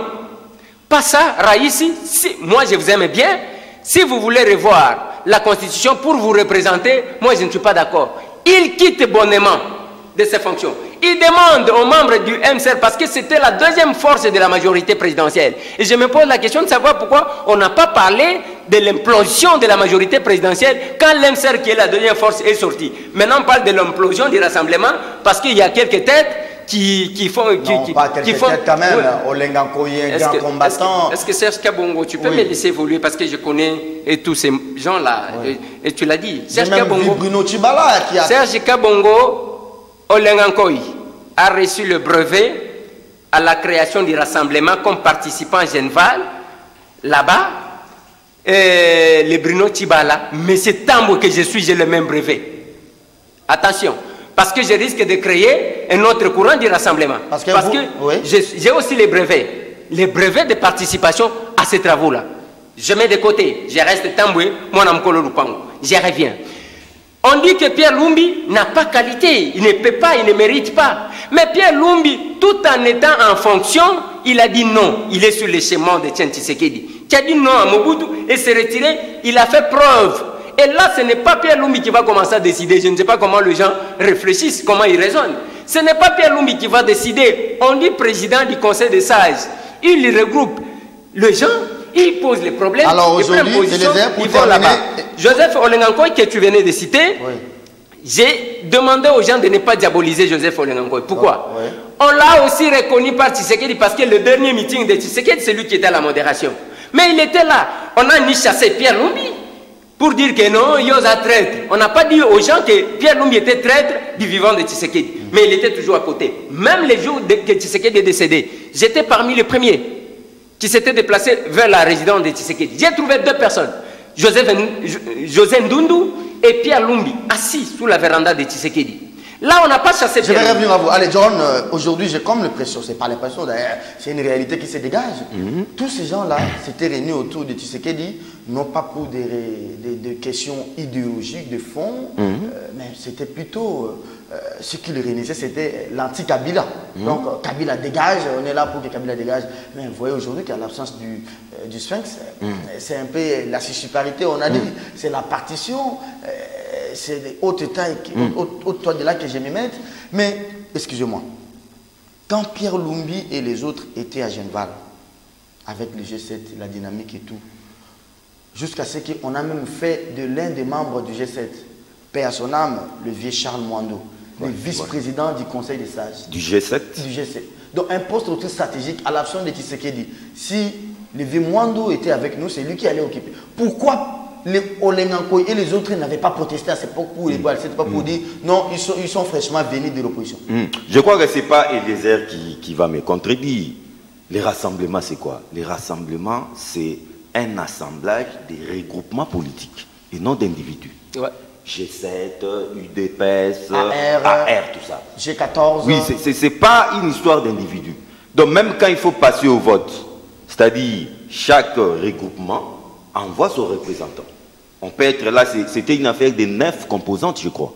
Pas ça, Raïssi, si, moi je vous aime bien. Si vous voulez revoir la Constitution pour vous représenter, moi je ne suis pas d'accord. Il quitte bonnement de ses fonctions. Il demande aux membres du MCR, parce que c'était la deuxième force de la majorité présidentielle. Et je me pose la question de savoir pourquoi on n'a pas parlé de l'implosion de la majorité présidentielle quand l'MCR, qui est la deuxième force, est sorti. Maintenant, on parle de l'implosion du rassemblement parce qu'il y a quelques têtes qui font... Non, pas quelques têtes quand même. Olengankoye, un grand combattant. Est-ce que Serge Kabongo, tu peux me laisser évoluer parce que je connais et tous ces gens-là, et tu l'as dit. Serge Kabongo, Bruno Tshibala qui a... Serge Kabongo, Olengankoye a reçu le brevet à la création du rassemblement comme participant Genval, là-bas, le Bruno Tshibala, mais c'est tant que je suis, j'ai le même brevet. Attention, parce que je risque de créer un autre courant du rassemblement. Parce que j'ai aussi les brevets de participation à ces travaux-là. Je mets de côté, je reste tamboué, moi Namkolo Lupango, j'y reviens. On dit que Pierre Lumbi n'a pas qualité, il ne peut pas, il ne mérite pas. Mais Pierre Lumbi, tout en étant en fonction, il a dit non. Il est sur le chemin de Tiens Tshisekedi. Qui a dit non à Mobutu et s'est retiré, il a fait preuve. Et là, ce n'est pas Pierre Lumbi qui va commencer à décider. Je ne sais pas comment les gens réfléchissent, comment ils raisonnent. Ce n'est pas Pierre Lumbi qui va décider. On dit président du conseil des sages. Il regroupe les gens. Il pose les problèmes, alors aujourd'hui, ils vont là-bas. Joseph Olengankoye, que tu venais de citer, j'ai demandé aux gens de ne pas diaboliser Joseph Olengankoye. Pourquoi? On l'a aussi reconnu par Tshisekedi parce que le dernier meeting de Tshisekedi, c'est lui qui était à la modération. Mais il était là. On a ni chassé Pierre Lumbi pour dire que non, il y a traître. On n'a pas dit aux gens que Pierre Lumbi était traître du vivant de Tshisekedi. Mais il était toujours à côté. Même les jours que Tshisekedi est décédé, j'étais parmi les premiers qui s'était déplacé vers la résidence de Tshisekedi. J'ai trouvé deux personnes, José Ndundu et Pierre Lumbi, assis sous la véranda de Tshisekedi. Là, on n'a pas chassé Pierre Lumbi. Je vais revenir à vous. Allez, John, aujourd'hui, j'ai comme l'impression, c'est pas l'impression d'ailleurs, c'est une réalité qui se dégage. Tous ces gens-là s'étaient réunis autour de Tshisekedi, non pas pour des questions idéologiques, de fond, mais c'était plutôt... ce qui le réunissait, c'était l'anti-Kabila. Donc, Kabila dégage, on est là pour que Kabila dégage. Mais vous voyez aujourd'hui qu'à l'absence du Sphinx, c'est un peu la suiciparité, on a dit, c'est la partition, c'est des hautes tailles, hautes toits de là que je me mette. Mais, excusez-moi, quand Pierre Lumbi et les autres étaient à Genval, avec le G7, la dynamique et tout, jusqu'à ce qu'on a même fait de l'un des membres du G7, paix à son âme, le vieux Charles Mwando, le vice-président du Conseil des sages. Du G7. Du G7. Donc un poste aussi stratégique à l'absence de Tshisekedi. Si le vieux Mwando était avec nous, c'est lui qui allait occuper. Pourquoi les Olengankoye et les autres n'avaient pas protesté à cette époque pour les balles? C'était pas pour dire non, ils sont fraîchement venus de l'opposition. Je crois que ce n'est pas Eliezer qui va me contredire. Les rassemblements, c'est quoi? Les rassemblements, c'est un assemblage des regroupements politiques et non d'individus. G7, UDPS, AR, tout ça. G14. Oui, ce n'est pas une histoire d'individus. Donc même quand il faut passer au vote, c'est-à-dire chaque regroupement envoie son représentant. On peut être là, c'était une affaire de 9 composantes, je crois.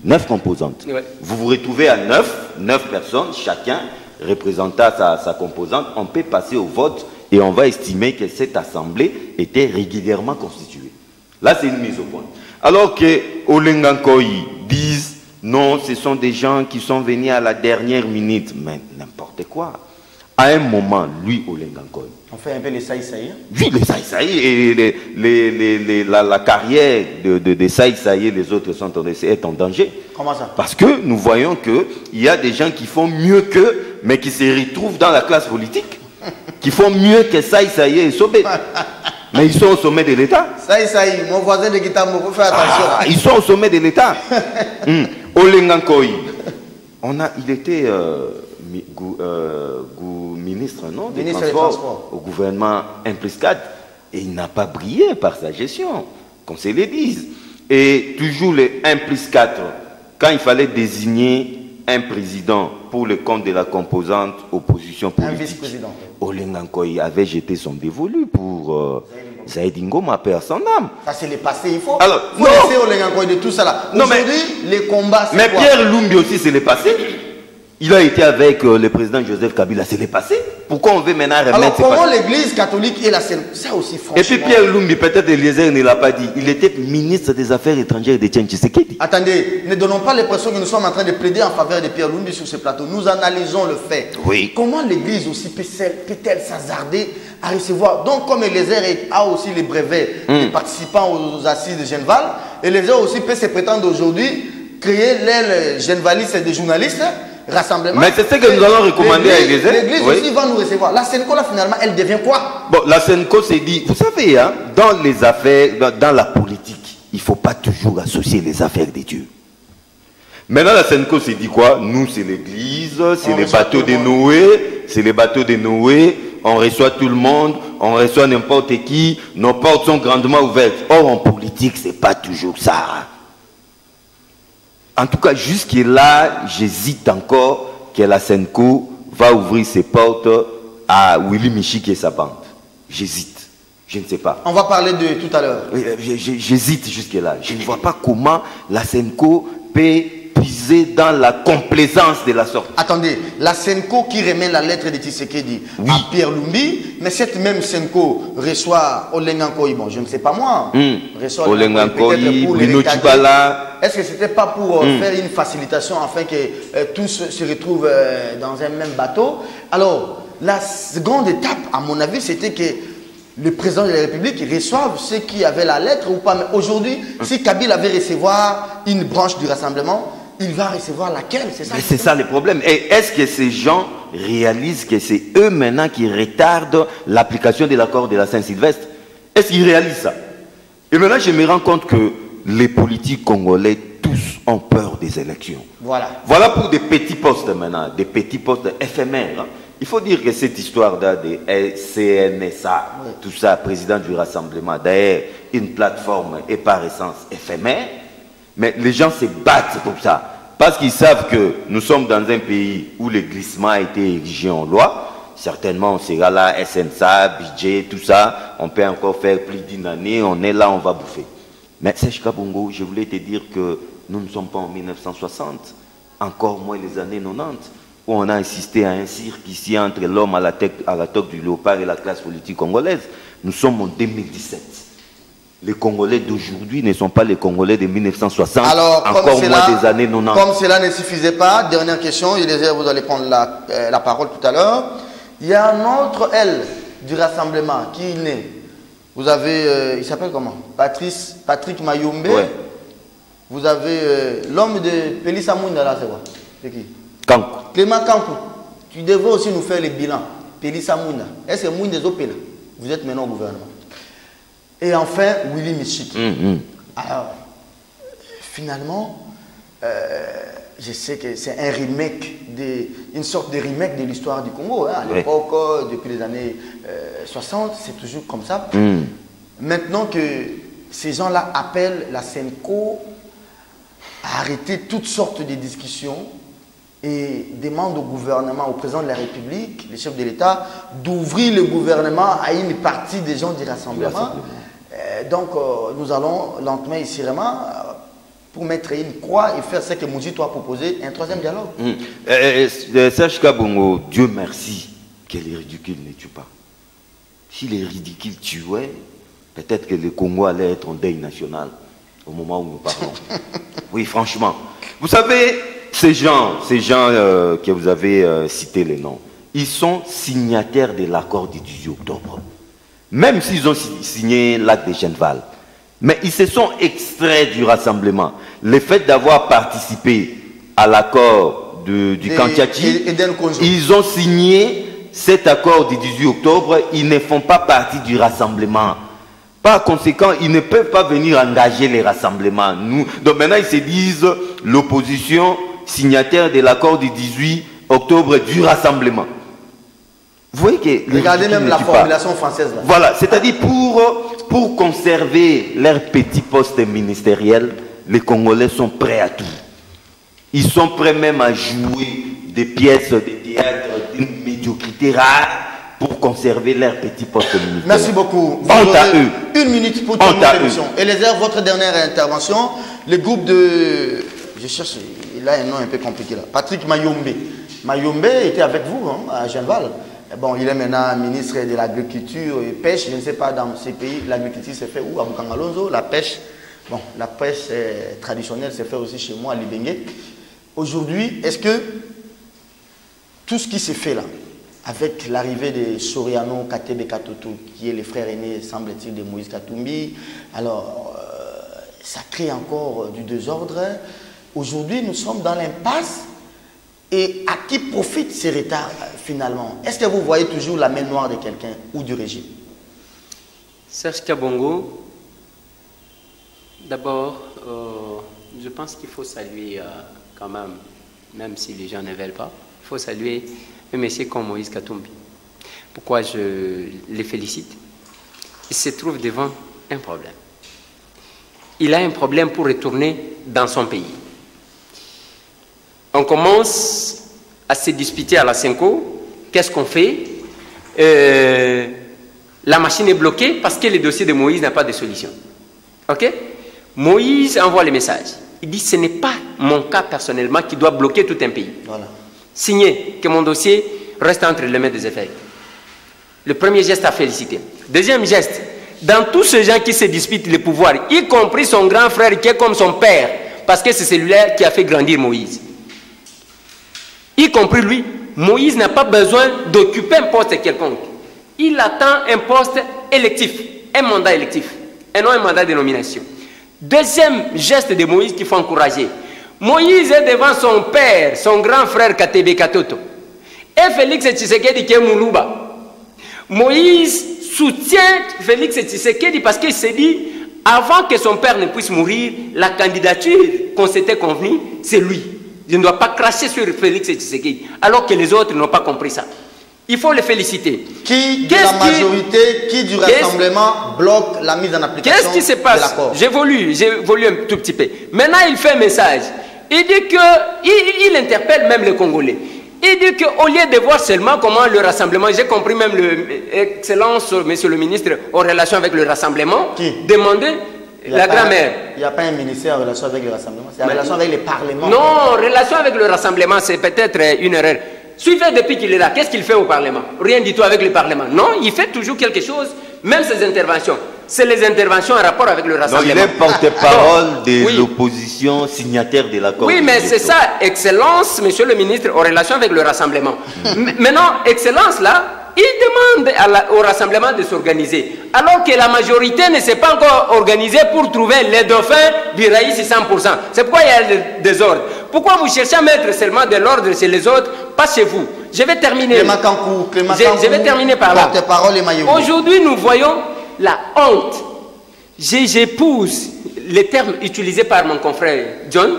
9 composantes. Vous vous retrouvez à 9 personnes, chacun représentant sa composante. On peut passer au vote et on va estimer que cette assemblée était régulièrement constituée. Là, c'est une mise au point. Alors que Olengankoye disent Non, ce sont des gens qui sont venus à la dernière minute. Mais n'importe quoi. À un moment, lui, Olengankoy. On fait un peu les saï-saï. Oui, les saï-saï et la carrière de saï-saï, les autres est en danger. Comment ça? Parce que nous voyons qu'il y a des gens qui font mieux qu'eux, mais qui se retrouvent dans la classe politique, qui font mieux que saï-saï et Sobé. Mais ils sont au sommet de l'État. Saï-saï, mon voisin de Guitambo, il faut faire attention. Ils sont au sommet de l'État. Olengankoy, il était ministre, non, des Transports au gouvernement implicate, et il n'a pas brillé par sa gestion, qu'on se le dise. Et toujours les implicate, quand il fallait désigner un président pour le compte de la composante opposition politique, un vice-président, Olengankoy avait jeté son dévolu pour Zaïd Ngoma, père son âme. Ça c'est le passé, il faut Alors, laisser Olengankoy de tout ça là. Aujourd'hui, les combats, c'est mais quoi? Pierre Lumbi aussi, c'est le passé. Il a été avec le président Joseph Kabila, c'est le passé. Pourquoi on veut maintenant remettre? Alors comment l'église catholique et la scène? Ça aussi, franchement. Et puis Pierre Lumbi, peut-être Eliezer ne l'a pas dit, il était ministre des Affaires étrangères d'Etienne Tshisekedi. Attendez, ne donnons pas l'impression que nous sommes en train de plaider en faveur de Pierre Lumbi sur ce plateau. Nous analysons le fait. Oui. Comment l'église aussi peut-elle s'hasarder à recevoir? Donc comme Eliezer a aussi les brevets des participants aux assises de Genval, Eliezer aussi peut se prétendre aujourd'hui créer l'aile genvaliste des journalistes. Rassemblement. Mais c'est ce que nous allons recommander à Eliezer. L'église aussi va nous recevoir. La Senco, là, finalement, elle devient quoi? Bon, la Senco s'est dit, vous savez, hein, dans les affaires, dans la politique, il ne faut pas toujours associer les affaires de Dieu. Maintenant, la Senco s'est dit quoi? Nous, c'est l'église, c'est les bateaux de Noé, c'est les bateaux de Noé, on reçoit tout le monde, on reçoit n'importe qui, nos portes sont grandement ouvertes. Or, en politique, ce n'est pas toujours ça. En tout cas, jusque-là, j'hésite encore que la Senco va ouvrir ses portes à Willy Michik et sa bande. J'hésite. Je ne sais pas. On va parler de tout à l'heure. J'hésite jusque-là. Je ne vois pas comment la Senco peut puiser dans la complaisance de la sorte. Attendez, la Senco qui remet la lettre de Tshisekedi à Pierre Lumbi, mais cette même Senco reçoit Olengankoy, bon, je ne sais pas moi, reçoit Olengankoy, Bruno Tchibala. Est-ce que ce n'était pas pour faire une facilitation afin que tous se retrouvent dans un même bateau? Alors, la seconde étape, à mon avis, c'était que le président de la République reçoive ceux qui avaient la lettre ou pas. Mais aujourd'hui, si Kabila avait recevoir une branche du rassemblement, il va recevoir laquelle? C'est ça. C'est ça le problème. Et est-ce que ces gens réalisent que c'est eux maintenant qui retardent l'application de l'accord de la Saint-Sylvestre? Est-ce qu'ils réalisent ça? Et maintenant, je me rends compte que les politiques congolais, tous ont peur des élections. Voilà. Voilà pour des petits postes maintenant, des petits postes éphémères. Hein. Il faut dire que cette histoire de CNSA, tout ça, président du rassemblement, d'ailleurs, une plateforme est par essence éphémère, mais les gens se battent pour ça. Parce qu'ils savent que nous sommes dans un pays où le glissement a été érigé en loi. Certainement, on sera là, SNSA, budget, tout ça. On peut encore faire plus d'une année, on est là, on va bouffer. Mais Serge Kabongo, je voulais te dire que nous ne sommes pas en 1960, encore moins les années 90, où on a assisté à un cirque ici entre l'homme à la toque du léopard et la classe politique congolaise. Nous sommes en 2017. Les Congolais d'aujourd'hui ne sont pas les Congolais de 1960, alors, encore moins des années 90. Comme cela ne suffisait pas, dernière question, vous allez prendre la parole tout à l'heure. Il y a un autre L du rassemblement qui est né. Vous avez, il s'appelle comment? Patrick Mayombe. Ouais. Vous avez l'homme de Pélissa Mounda là, c'est quoi? C'est qui? Kankou. Clément Kankou. Tu devrais aussi nous faire les bilans. Pélissa Mounda. Est-ce que Mounda est au Péla? Vous êtes maintenant au gouvernement. Et enfin, Willy Michik. Alors, finalement, je sais que c'est un remake, une sorte de remake de l'histoire du Congo. Hein. À l'époque, depuis les années 60, c'est toujours comme ça. Maintenant que ces gens-là appellent la Senco à arrêter toutes sortes de discussions et demandent au gouvernement, au président de la République, le chef de l'État, d'ouvrir le gouvernement à une partie des gens du rassemblement. Donc, nous allons lentement et sûrement pour mettre une croix et faire ce que Moudjito a proposé, un troisième dialogue. Serge Kabongo, Dieu merci que les ridicules ne tuent pas. Si les ridicules tuaient, peut-être que le Congo allait être en deuil national. au moment où nous parlons. Oui, franchement. Vous savez, ces gens que vous avez cité les noms, ils sont signataires de l'accord du 18 octobre. Même s'ils ont signé l'acte de Genval. Mais ils se sont extraits du rassemblement. Le fait d'avoir participé à l'accord du Kantiachi, ils ont signé cet accord du 18 octobre, ils ne font pas partie du rassemblement. Par conséquent, ils ne peuvent pas venir engager les rassemblements. Donc maintenant, ils se disent l'opposition signataire de l'accord du 18 octobre du rassemblement. Vous voyez que... Regardez même la formulation française. Là. Voilà, c'est-à-dire pour conserver leur petit poste ministériel, les Congolais sont prêts à tout. Ils sont prêts même à jouer des pièces de théâtre d'une médiocrité rare pour conserver leur petit poste ministériel. Merci beaucoup. Honte à eux. 1 minute pour terminer l'émission. Eliezer, votre dernière intervention, le groupe de... Je cherche, il a un nom un peu compliqué là. Patrick Mayombe. Mayombe était avec vous à Genval. Bon, il est maintenant ministre de l'Agriculture et Pêche. Je ne sais pas dans ces pays, l'agriculture se fait où? À Bukangalonzo, la pêche. Bon, la pêche traditionnelle se fait aussi chez moi à Libengue. Aujourd'hui, est-ce que tout ce qui s'est fait là, avec l'arrivée de Soriano Katebe Katoto, qui est le frère aîné, semble-t-il, de Moïse Katumbi, alors ça crée encore du désordre. Aujourd'hui, nous sommes dans l'impasse. Et à qui profite ces retards finalement? Est-ce que vous voyez toujours la main noire de quelqu'un ou du régime? Serge Kabongo, d'abord, je pense qu'il faut saluer quand même si les gens ne veulent pas, il faut saluer un monsieur comme Moïse Katumbi. Pourquoi je les félicite? Il se trouve devant un problème. Il a un problème pour retourner dans son pays. On commence à se disputer à la Cinco. Qu'est-ce qu'on fait? La machine est bloquée parce que le dossier de Moïse n'a pas de solution. Ok? Moïse envoie le message. Il dit, ce n'est pas mon cas personnellement qui doit bloquer tout un pays. Voilà. Signez que mon dossier reste entre les mains des évêques. Le premier geste à féliciter. Deuxième geste, dans tous ces gens qui se disputent le pouvoir, y compris son grand frère qui est comme son père, parce que c'est celui-là qui a fait grandir Moïse. Y compris lui, Moïse n'a pas besoin d'occuper un poste quelconque. Il attend un poste électif, un mandat électif, et non un mandat de nomination. Deuxième geste de Moïse qu'il faut encourager. Moïse est devant son père, son grand frère Katebe Katoto. Et Félix Tshisekedi qui est Moulouba. Moïse soutient Félix Tshisekedi parce qu'il s'est dit, avant que son père ne puisse mourir, la candidature qu'on s'était convenue, c'est lui. Je ne dois pas cracher sur Félix Tshisekedi, alors que les autres n'ont pas compris ça. Il faut les féliciter. Qui de la majorité, qui du rassemblement bloque la mise en application? Qu'est-ce qui se passe? J'évolue un tout petit peu. Maintenant, il fait un message. Il dit que, il interpelle même les Congolais. Il dit qu'au lieu de voir seulement comment le rassemblement, j'ai compris même l'excellence, monsieur le ministre, en relation avec le rassemblement, demander la grand-mère. Il n'y a pas un ministère en relation avec le rassemblement, c'est en relation avec les parlements. Non, en relation avec le rassemblement, c'est peut-être une erreur. Suivez depuis qu'il est là, qu'est-ce qu'il fait au Parlement? Rien du tout avec le Parlement. Non, il fait toujours quelque chose, même ses interventions. C'est les interventions en rapport avec le rassemblement. Non, il est porte-parole de l'opposition signataire de l'accord. Oui, mais c'est ça, excellence, monsieur le ministre, en relation avec le rassemblement. Maintenant, excellence, là, il demande au rassemblement de s'organiser. Alors que la majorité ne s'est pas encore organisée pour trouver les dauphins du Raïs 100%. C'est pourquoi il y a le désordre. Pourquoi vous cherchez à mettre seulement de l'ordre chez les autres, pas chez vous? Je vais terminer. Je vais terminer par là. Aujourd'hui, nous voyons la honte. J'épouse les termes utilisés par mon confrère John.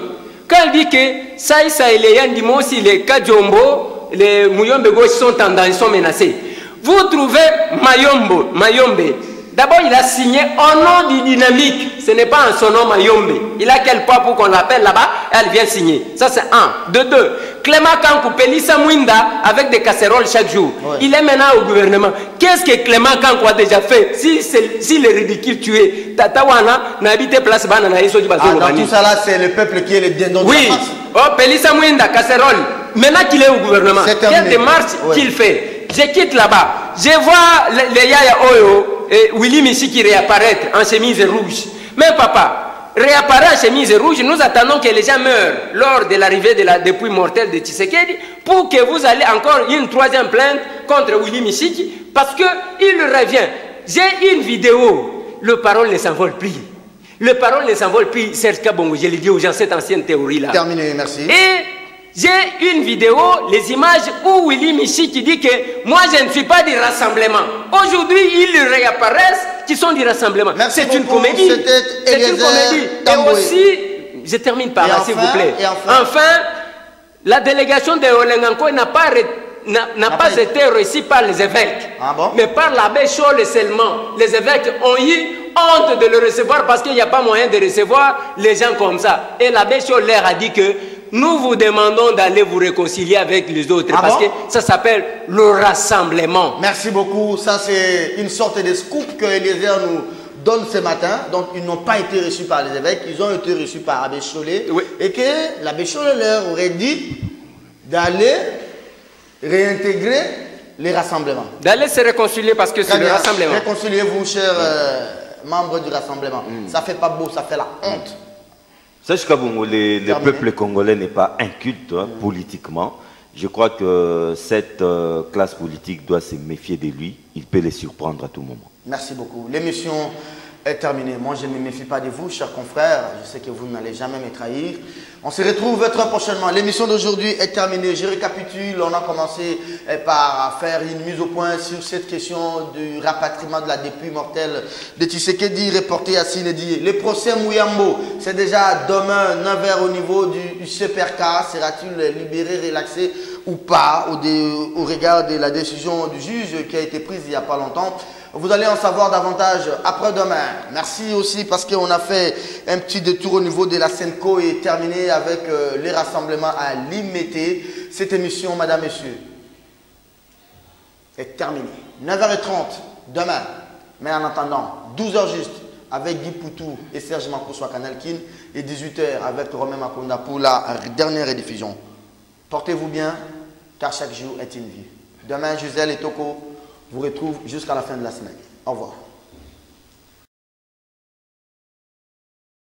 Quand il dit que Saïsa et les Yandimosi, les Kadjombo, les Mouyombe gauche sont en danger, sont menacés. Vous trouvez Mayombe. D'abord, il a signé au nom du dynamique. Ce n'est pas en son nom Mayombe. Il a quel poids pour qu'on l'appelle là-bas? Elle vient signer. Ça, c'est un. De deux, Clément Kankou, Pelissa Mwinda, avec des casseroles chaque jour. Ouais. Il est maintenant au gouvernement. Qu'est-ce que Clément Kankou a déjà fait? Si le ridicule tué, Tatawana n'a habité place Banana. Dans tout ça là, c'est le peuple qui est le dindon de la France. Oh, Pelissa Mwinda, casserole. Maintenant qu'il est au gouvernement, quelle démarche qu'il fait? Je quitte là-bas. Je vois les Yaya Oyo et Willy Missi qui réapparaître en chemise rouge. Mais papa, réapparaît en chemise rouge. Nous attendons que les gens meurent lors de l'arrivée de la dépouille mortelle de Tshisekedi pour que vous allez encore une troisième plainte contre Willy Michiki parce qu'il revient. J'ai une vidéo, le parole ne s'envole plus. Le parole ne s'envole plus, Serge Kabongo, je l'ai dit aux gens, cette ancienne théorie-là. Terminé, merci. Et j'ai une vidéo, les images où Willy Michiki dit que moi je ne suis pas du rassemblement. Aujourd'hui, ils réapparaissent qui sont du rassemblement. C'est une comédie. C'est une comédie. Et aussi, je termine par là, s'il vous plaît. Enfin, la délégation de Olenganko n'a pas été reçue par les évêques, mais par l'abbé Scholl seulement. Les évêques ont eu honte de le recevoir parce qu'il n'y a pas moyen de recevoir les gens comme ça. Et l'abbé Scholl leur a dit que nous vous demandons d'aller vous réconcilier avec les autres parce que ça s'appelle le rassemblement. Merci beaucoup. Ça, c'est une sorte de scoop que Eliezer nous donne ce matin. Donc, ils n'ont pas été reçus par les évêques. Ils ont été reçus par l'abbé Scholl. Oui. Et que l'abbé Scholl leur aurait dit d'aller réintégrer les rassemblements. D'aller se réconcilier parce que c'est le rassemblement. Réconciliez-vous, chers membres du rassemblement. Ça fait pas beau, ça fait la honte. Sache que le peuple congolais n'est pas inculte politiquement. Je crois que cette classe politique doit se méfier de lui. Il peut les surprendre à tout moment. Merci beaucoup. L'émission est terminée. Moi, je ne me méfie pas de vous, chers confrères. Je sais que vous n'allez jamais me trahir. On se retrouve très prochainement. L'émission d'aujourd'hui est terminée. Je récapitule. On a commencé par faire une mise au point sur cette question du rapatriement de la dépouille mortelle de Tshisekedi reporté à Sinedi. Le procès Mouyambo, c'est déjà demain 9h au niveau du CPRK. Sera-t-il libéré, relaxé ou pas au regard de la décision du juge qui a été prise il n'y a pas longtemps? Vous allez en savoir davantage après-demain. Merci aussi parce qu'on a fait un petit détour au niveau de la Senco et terminé avec les rassemblements à Limete. Cette émission, madame, messieurs, est terminée. 9h30 demain. Mais en attendant, 12h juste avec Guy Poutou et Serge Mankousso à Canal Kin et 18h avec Romain Makonda pour la dernière rediffusion. Portez-vous bien car chaque jour est une vie. Demain, Gisèle et Toko vous retrouve jusqu'à la fin de la semaine. Au revoir.